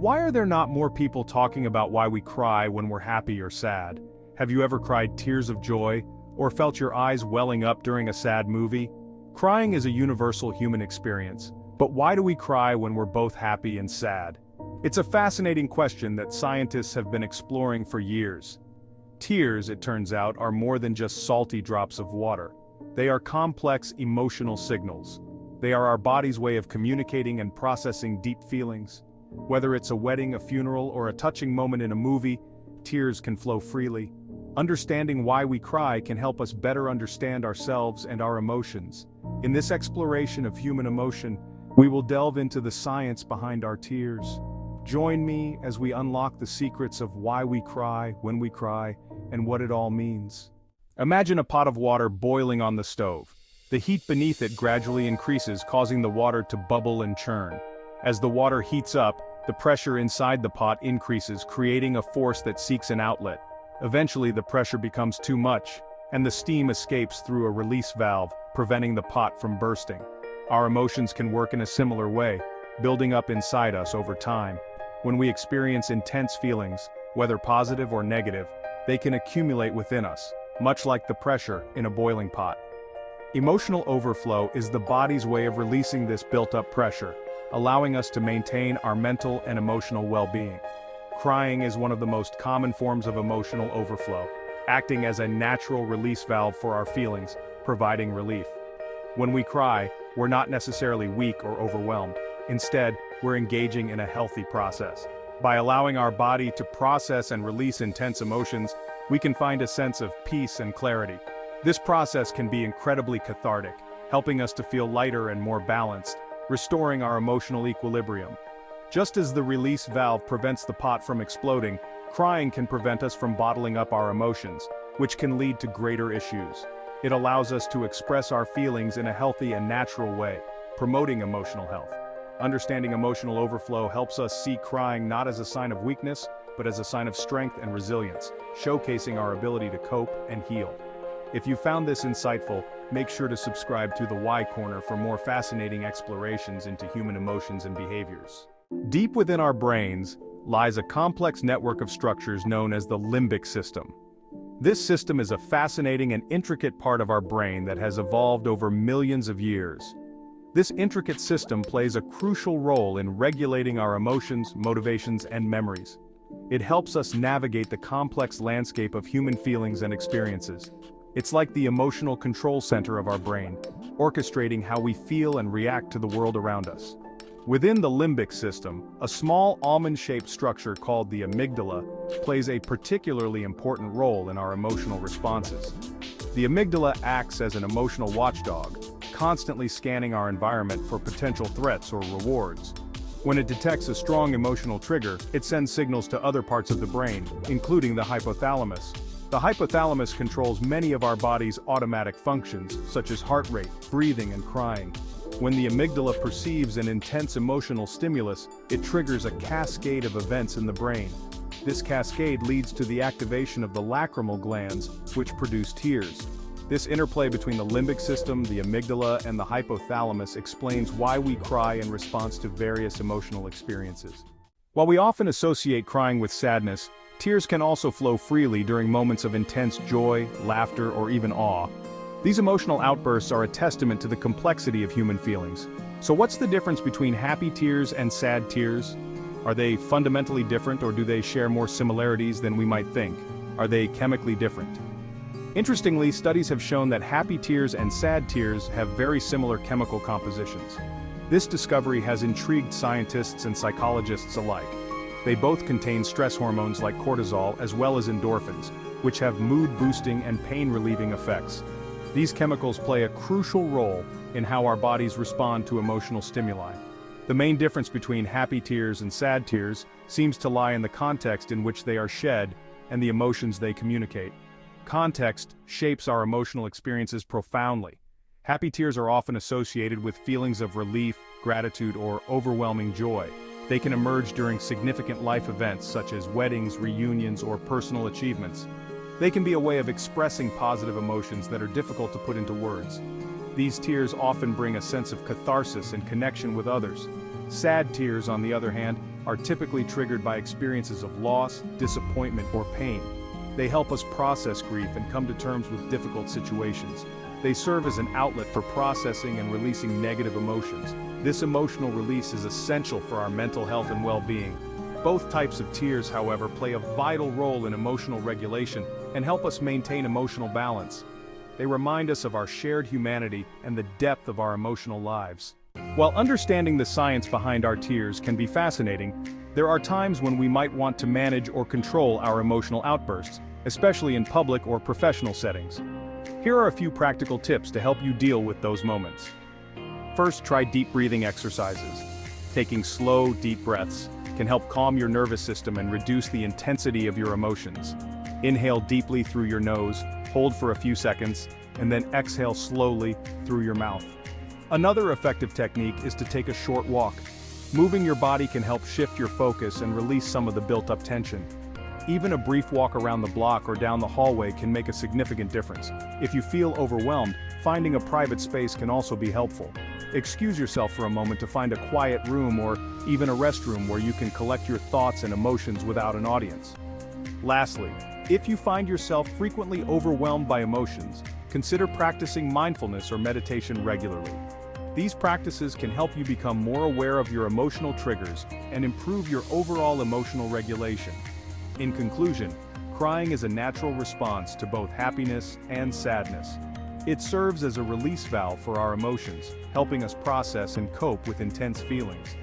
why are there not more people talking about why we cry when we're happy or sad? Have you ever cried tears of joy, or felt your eyes welling up during a sad movie? Crying is a universal human experience, but why do we cry when we're both happy and sad? It's a fascinating question that scientists have been exploring for years. Tears, it turns out, are more than just salty drops of water. They are complex emotional signals. They are our body's way of communicating and processing deep feelings. Whether it's a wedding, a funeral, or a touching moment in a movie, tears can flow freely. Understanding why we cry can help us better understand ourselves and our emotions. In this exploration of human emotion, we will delve into the science behind our tears. Join me as we unlock the secrets of why we cry, when we cry, and what it all means. Imagine a pot of water boiling on the stove. The heat beneath it gradually increases, causing the water to bubble and churn. As the water heats up, the pressure inside the pot increases, creating a force that seeks an outlet. Eventually, the pressure becomes too much, and the steam escapes through a release valve, preventing the pot from bursting. Our emotions can work in a similar way, building up inside us over time. When we experience intense feelings, whether positive or negative, they can accumulate within us, much like the pressure in a boiling pot. Emotional overflow is the body's way of releasing this built-up pressure, allowing us to maintain our mental and emotional well-being. Crying is one of the most common forms of emotional overflow, acting as a natural release valve for our feelings, providing relief. When we cry, we're not necessarily weak or overwhelmed. Instead, we're engaging in a healthy process. By allowing our body to process and release intense emotions, we can find a sense of peace and clarity. This process can be incredibly cathartic, helping us to feel lighter and more balanced, restoring our emotional equilibrium. Just as the release valve prevents the pot from exploding, crying can prevent us from bottling up our emotions, which can lead to greater issues. It allows us to express our feelings in a healthy and natural way, promoting emotional health. Understanding emotional overflow helps us see crying not as a sign of weakness, but as a sign of strength and resilience, showcasing our ability to cope and heal. If you found this insightful, make sure to subscribe to the Why Corner for more fascinating explorations into human emotions and behaviors. Deep within our brains lies a complex network of structures known as the limbic system. This system is a fascinating and intricate part of our brain that has evolved over millions of years. This intricate system plays a crucial role in regulating our emotions, motivations, and memories. It helps us navigate the complex landscape of human feelings and experiences. It's like the emotional control center of our brain, orchestrating how we feel and react to the world around us. Within the limbic system, a small almond-shaped structure called the amygdala plays a particularly important role in our emotional responses. The amygdala acts as an emotional watchdog, constantly scanning our environment for potential threats or rewards. When it detects a strong emotional trigger, it sends signals to other parts of the brain, including the hypothalamus. The hypothalamus controls many of our body's automatic functions, such as heart rate, breathing, and crying. When the amygdala perceives an intense emotional stimulus, it triggers a cascade of events in the brain. This cascade leads to the activation of the lacrimal glands, which produce tears. This interplay between the limbic system, the amygdala, and the hypothalamus explains why we cry in response to various emotional experiences. While we often associate crying with sadness, tears can also flow freely during moments of intense joy, laughter, or even awe. These emotional outbursts are a testament to the complexity of human feelings. So what's the difference between happy tears and sad tears? Are they fundamentally different, or do they share more similarities than we might think? Are they chemically different? Interestingly, studies have shown that happy tears and sad tears have very similar chemical compositions. This discovery has intrigued scientists and psychologists alike. They both contain stress hormones like cortisol as well as endorphins, which have mood-boosting and pain-relieving effects. These chemicals play a crucial role in how our bodies respond to emotional stimuli. The main difference between happy tears and sad tears seems to lie in the context in which they are shed and the emotions they communicate. Context shapes our emotional experiences profoundly. Happy tears are often associated with feelings of relief, gratitude, or overwhelming joy. They can emerge during significant life events such as weddings, reunions, or personal achievements. They can be a way of expressing positive emotions that are difficult to put into words. These tears often bring a sense of catharsis and connection with others. Sad tears, on the other hand, are typically triggered by experiences of loss, disappointment, or pain. They help us process grief and come to terms with difficult situations. They serve as an outlet for processing and releasing negative emotions. This emotional release is essential for our mental health and well-being. Both types of tears, however, play a vital role in emotional regulation and help us maintain emotional balance. They remind us of our shared humanity and the depth of our emotional lives. While understanding the science behind our tears can be fascinating, there are times when we might want to manage or control our emotional outbursts, especially in public or professional settings. Here are a few practical tips to help you deal with those moments. First, try deep breathing exercises. Taking slow, deep breaths can help calm your nervous system and reduce the intensity of your emotions. Inhale deeply through your nose, hold for a few seconds, and then exhale slowly through your mouth. Another effective technique is to take a short walk. Moving your body can help shift your focus and release some of the built-up tension. Even a brief walk around the block or down the hallway can make a significant difference. If you feel overwhelmed, finding a private space can also be helpful. Excuse yourself for a moment to find a quiet room or even a restroom where you can collect your thoughts and emotions without an audience. Lastly, if you find yourself frequently overwhelmed by emotions, consider practicing mindfulness or meditation regularly. These practices can help you become more aware of your emotional triggers and improve your overall emotional regulation. In conclusion, crying is a natural response to both happiness and sadness. It serves as a release valve for our emotions, helping us process and cope with intense feelings.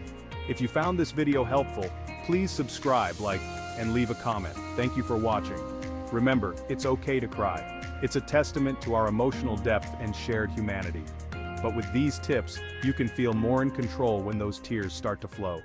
If you found this video helpful, please subscribe, like, and leave a comment. Thank you for watching. Remember, it's okay to cry. It's a testament to our emotional depth and shared humanity. But with these tips, you can feel more in control when those tears start to flow.